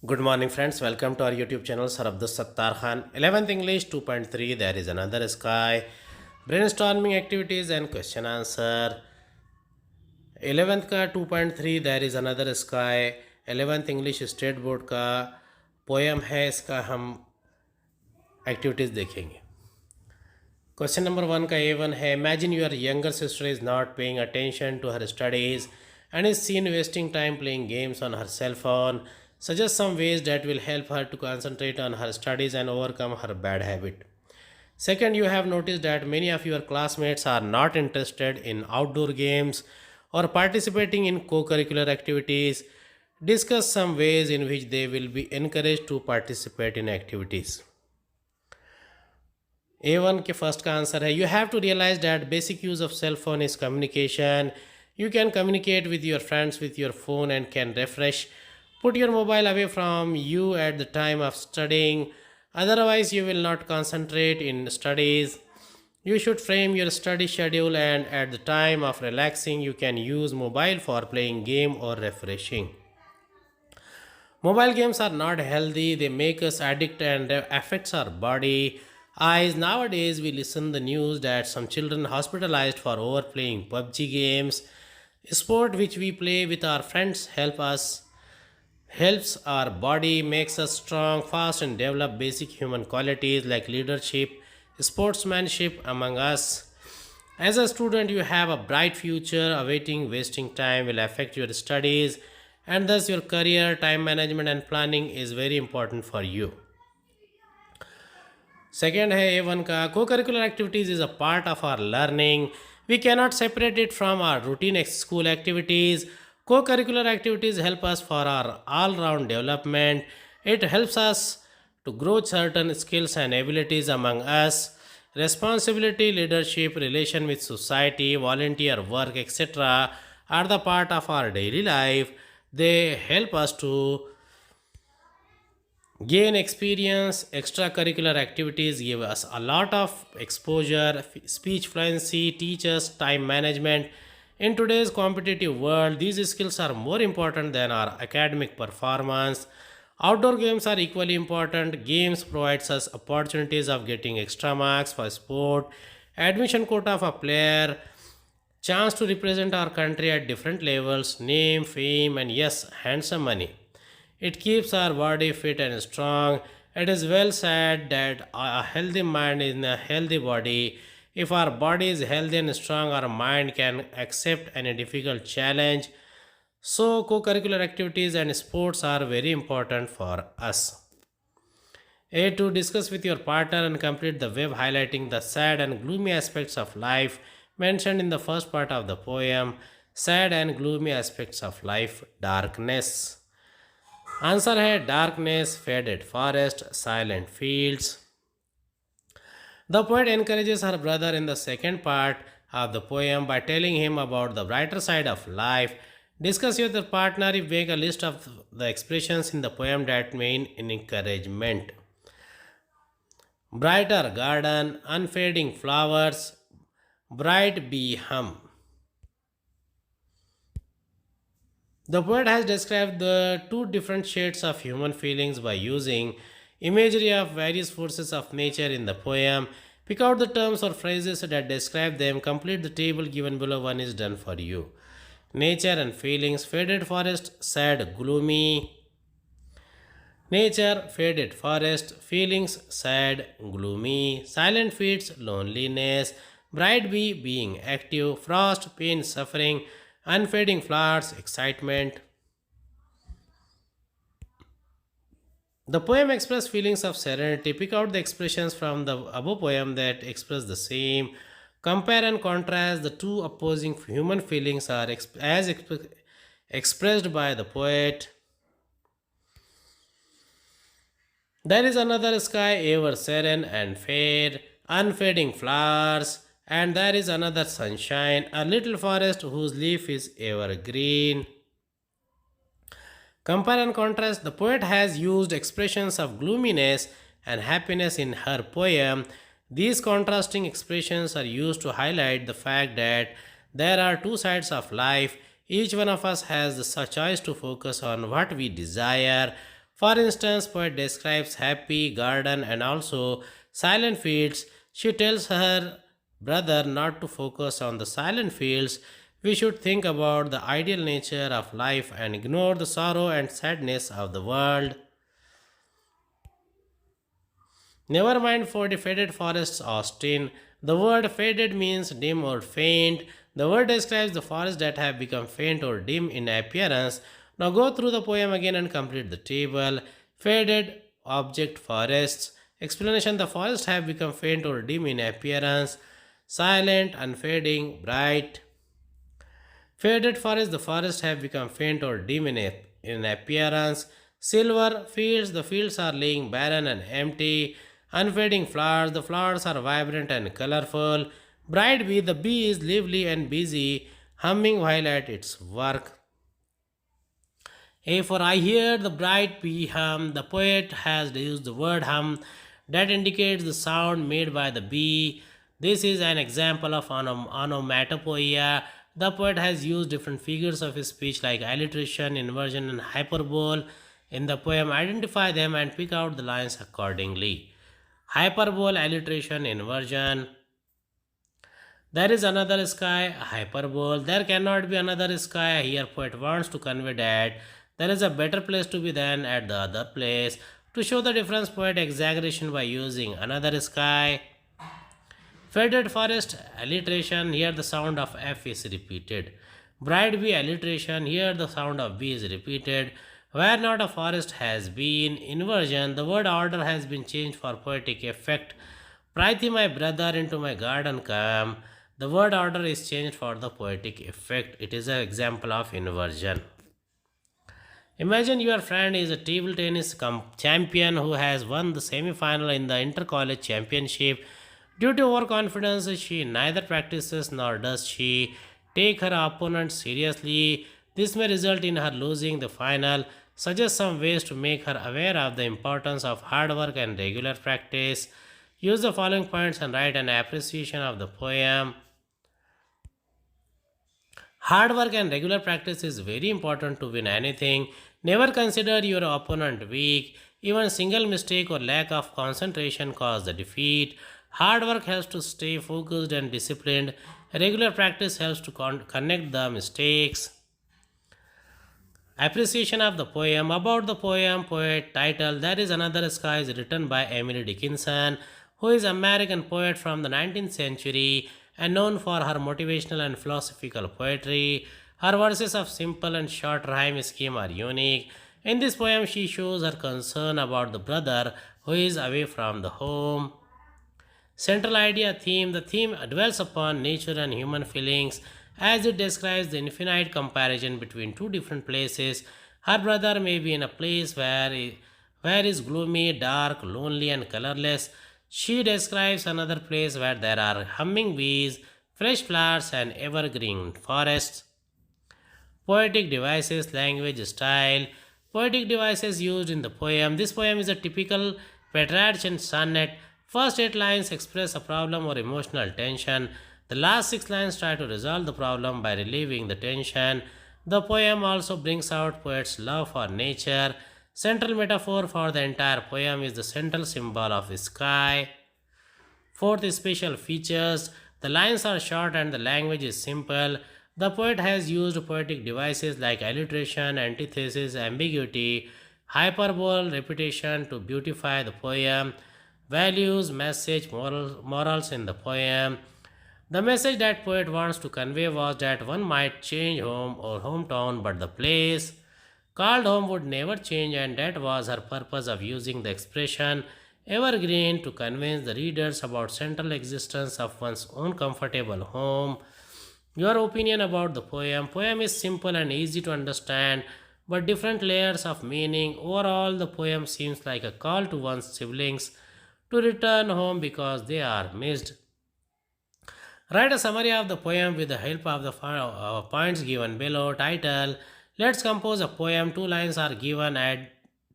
Good morning, friends. Welcome to our YouTube channel, Sir Abdul Sattar Khan. 11th English 2.3. There is another sky. Brainstorming activities and question answer. 11th का 2.3. There is another sky. 11th English State Board का poem है, इसका हम activities देखेंगे. Question number 1 का A1 है. Imagine your younger sister is not paying attention to her studies and is seen wasting time playing games on her cell phone. Suggest some ways that will help her to concentrate on her studies and overcome her bad habit. Second, you have noticed that many of your classmates are not interested in outdoor games or participating in co-curricular activities. Discuss some ways in which they will be encouraged to participate in activities. A1 के first का answer है. You have to realize that basic use of cell phone is communication. You can communicate with your friends with your phone and can refresh. Put your mobile away from you at the time of studying. Otherwise, you will not concentrate in studies. You should frame your study schedule, and at the time of relaxing, you can use mobile for playing game or refreshing. Mobile games are not healthy. They make us addict and affects our body. Eyes. Nowadays, we listen the news that some children hospitalized for overplaying PUBG games. Sport which we play with our friends helps our body, makes us strong, fast, and develop basic human qualities like leadership, sportsmanship among us. As a student, you have a bright future awaiting. Wasting time will affect your studies, and thus your career. Time management and planning is very important for you. Second है A1 का. Co-curricular activities is a part of our learning. We cannot separate it from our routine school activities. Co-curricular activities help us for our all-round development. It helps us to grow certain skills and abilities among us. Responsibility, leadership, relation with society, volunteer work, etc. are the part of our daily life. They help us to gain experience. Extracurricular activities give us a lot of exposure. Speech fluency, teach us time management. In today's competitive world, these skills are more important than our academic performance. Outdoor games are equally important. Games provides us opportunities of getting extra marks for sport, admission quota for player, chance to represent our country at different levels, name, fame, and yes, handsome money. It keeps our body fit and strong. It is well said that a healthy mind is in a healthy body. If our body is healthy and strong, our mind can accept any difficult challenge. So, co-curricular activities and sports are very important for us. A2. Discuss with your partner and complete the web highlighting the sad and gloomy aspects of life mentioned in the first part of the poem. Sad and gloomy aspects of life. Darkness. Answer है darkness, faded forest, silent fields. The poet encourages her brother in the second part of the poem by telling him about the brighter side of life. Discuss with your partner if make a list of the expressions in the poem that mean encouragement. Brighter garden, unfading flowers, bright bee hum. The poet has described the two different shades of human feelings by using imagery of various forces of nature in the poem. Pick out the terms or phrases that describe them. Complete the table given below. One is done for you. Nature and feelings. Faded forest, sad, gloomy. Nature, faded forest. Feelings, sad, gloomy. Silent fields, loneliness. Bright bee, being active. Frost, pain, suffering. Unfading flowers, excitement. The poem expresses feelings of serenity. Pick out the expressions from the above poem that express the same. Compare and contrast the two opposing human feelings are expressed by the poet. There is another sky ever serene and fair, unfading flowers, and there is another sunshine, a little forest whose leaf is evergreen. Compare and contrast. The poet has used expressions of gloominess and happiness in her poem. These contrasting expressions are used to highlight the fact that there are two sides of life. Each one of us has the choice to focus on what we desire. For instance, poet describes happy garden and also silent fields. She tells her brother not to focus on the silent fields. We should think about the ideal nature of life and ignore the sorrow and sadness of the world. Never mind for the faded forests, Austin. The word faded means dim or faint. The word describes the forests that have become faint or dim in appearance. Now go through the poem again and complete the table. Faded object forests. Explanation: the forests have become faint or dim in appearance. Silent, unfading, bright. Faded forest, the forests have become faint or dim in appearance. Silver fields, the fields are laying barren and empty. Unfading flowers, the flowers are vibrant and colorful. Bright bee, the bee is lively and busy, humming while at its work. A for I hear the bright bee hum. The poet has used the word hum that indicates the sound made by the bee. This is an example of onomatopoeia. The poet has used different figures of speech like alliteration, inversion, and hyperbole in the poem. Identify them and pick out the lines accordingly. Hyperbole, alliteration, inversion. There is another sky, hyperbole. There cannot be another sky. Here poet wants to convey that there is a better place to be than at the other place. To show the difference, poet exaggeration by using another sky. Faded forest, alliteration. Here the sound of F is repeated. Bright bee, alliteration. Here the sound of B is repeated. Where not a forest has been. Inversion. The word order has been changed for poetic effect. Prithee, my brother, into my garden come. The word order is changed for the poetic effect. It is an example of inversion. Imagine your friend is a table tennis champion who has won the semi-final in the inter-college championship. Due to overconfidence, she neither practices nor does she take her opponent seriously. This may result in her losing the final. Suggest some ways to make her aware of the importance of hard work and regular practice. Use the following points and write an appreciation of the poem. Hard work and regular practice is very important to win anything. Never consider your opponent weak. Even single mistake or lack of concentration cause the defeat. Hard work helps to stay focused and disciplined. Regular practice helps to connect the mistakes. Appreciation of the poem. About the poem, poet title There is Another Sky is written by Emily Dickinson, who is an American poet from the 19th century and known for her motivational and philosophical poetry. Her verses of simple and short rhyme scheme are unique. In this poem, she shows her concern about the brother who is away from the home. Central idea theme. The theme dwells upon nature and human feelings as it describes the infinite comparison between two different places. Her brother may be in a place where is gloomy, dark, lonely, and colorless. She describes another place where there are humming bees, fresh flowers, and evergreen forests. Poetic devices, language, style. Poetic devices used in the poem. This poem is a typical Petrarchan sonnet. First 8 lines express a problem or emotional tension. The last 6 lines try to resolve the problem by relieving the tension. The poem also brings out poet's love for nature. Central metaphor for the entire poem is the central symbol of sky. Fourth, special features. The lines are short and the language is simple. The poet has used poetic devices like alliteration, antithesis, ambiguity, hyperbole, repetition to beautify the poem. Values, message, morals in the poem. The message that poet wants to convey was that one might change home or hometown, but the place called home would never change, and that was her purpose of using the expression evergreen to convince the readers about central existence of one's own comfortable home. Your opinion about the poem. Poem is simple and easy to understand, but different layers of meaning. Overall, the poem seems like a call to one's siblings to return home because they are missed. Write a summary of the poem with the help of the points given below. Title: Let's compose a poem. 2 lines are given. Add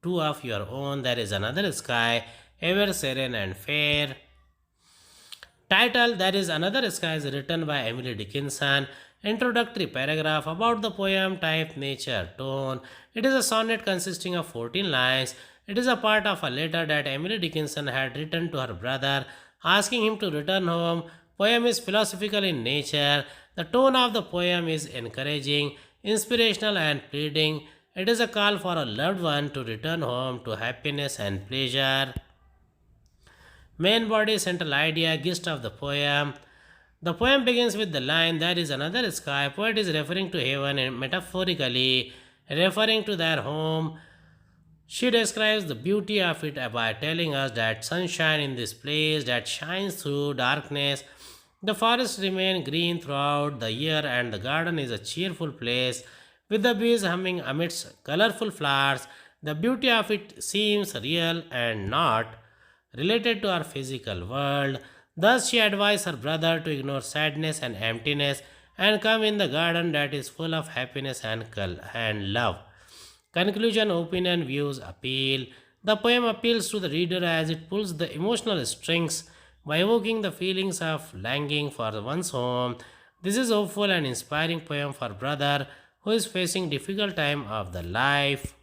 2 of your own. There is another sky, ever serene and fair. Title: There is Another Sky is written by Emily Dickinson. Introductory paragraph about the poem type, nature, tone. It is a sonnet consisting of 14 lines. It is a part of a letter that Emily Dickinson had written to her brother asking him to return home. Poem is philosophical in nature. The tone of the poem is encouraging, inspirational and pleading. It is a call for a loved one to return home to happiness and pleasure. Main body, central idea, gist of the poem. The poem begins with the line, "There is another sky." Poet is referring to heaven and metaphorically referring to their home. She describes the beauty of it by telling us that sunshine in this place that shines through darkness. The forests remain green throughout the year and the garden is a cheerful place with the bees humming amidst colorful flowers. The beauty of it seems real and not related to our physical world. Thus, she advised her brother to ignore sadness and emptiness and come in the garden that is full of happiness and love. Conclusion, opinion, views, appeal. The poem appeals to the reader as it pulls the emotional strings by evoking the feelings of longing for one's home. This is hopeful and inspiring poem for brother who is facing difficult time of the life.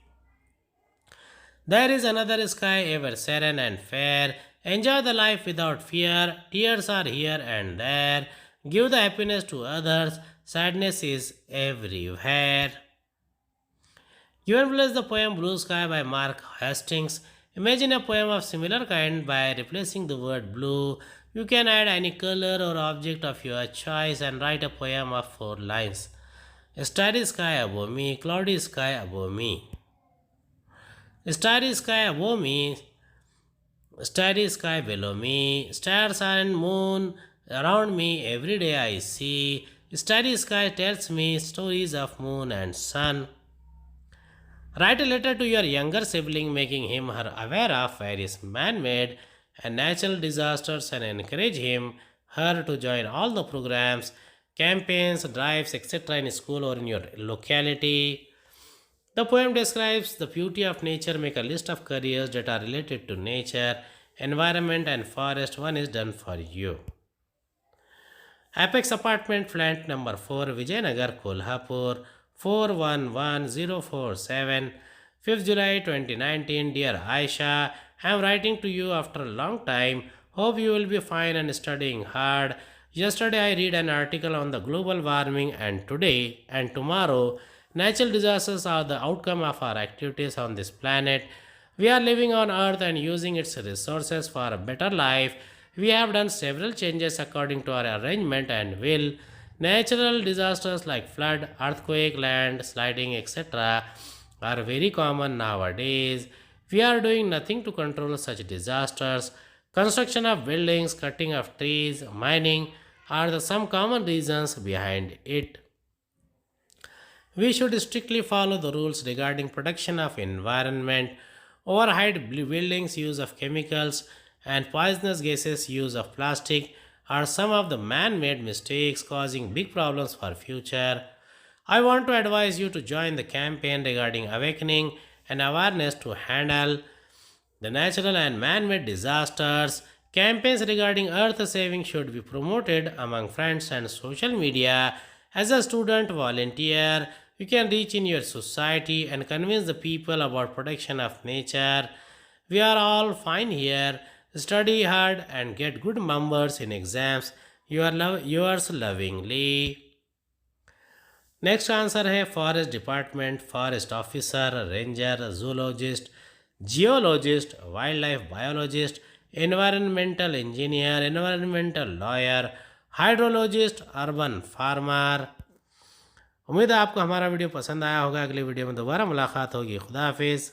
There is another sky ever serene and fair. Enjoy the life without fear. Tears are here and there. Give the happiness to others. Sadness is everywhere. Given place the poem Blue Sky by Mark Hastings. Imagine a poem of similar kind by replacing the word blue. You can add any color or object of your choice and write a poem of 4 lines. Starry sky above me, cloudy sky above me. Starry sky above me, starry sky below me. Stars and moon around me every day I see. Starry sky tells me stories of moon and sun. Write a letter to your younger sibling making him her aware of various man-made and natural disasters and encourage her to join all the programs, campaigns, drives, etc. in school or in your locality. The poem describes the beauty of nature. Make a list of careers that are related to nature, environment and forest. One is done for you. Apex Apartment Flat number 4, Vijayanagar, Kolhapur, 411047, 5th July 2019. Dear Aisha, I am writing to you after a long time. Hope you will be fine and studying hard. Yesterday I read an article on the global warming and today and tomorrow natural disasters are the outcome of our activities on this planet. We are living on earth and using its resources for a better life. We have done several changes according to our arrangement and will. Natural disasters like flood, earthquake, landsliding, etc. are very common nowadays. We are doing nothing to control such disasters. Construction of buildings, cutting of trees, mining are some common reasons behind it. We should strictly follow the rules regarding protection of environment. Overheight buildings, use of chemicals, and poisonous gases, use of plastic are some of the man-made mistakes causing big problems for future. I want to advise you to join the campaign regarding awakening and awareness to handle the natural and man-made disasters. Campaigns regarding earth saving should be promoted among friends and social media. As a student volunteer, you can reach in your society and convince the people about protection of nature. We are all fine here. Study hard and get good numbers in exams. Yours lovingly. Next answer है forest department, forest officer, ranger, zoologist, geologist, wild life biologist, environmental engineer, environmental lawyer, hydrologist, urban farmer. उम्मीद है आपको हमारा video पसंद आया होगा। अगली video में दोबारा मुलाकात होगी। खुदा हाफिज़।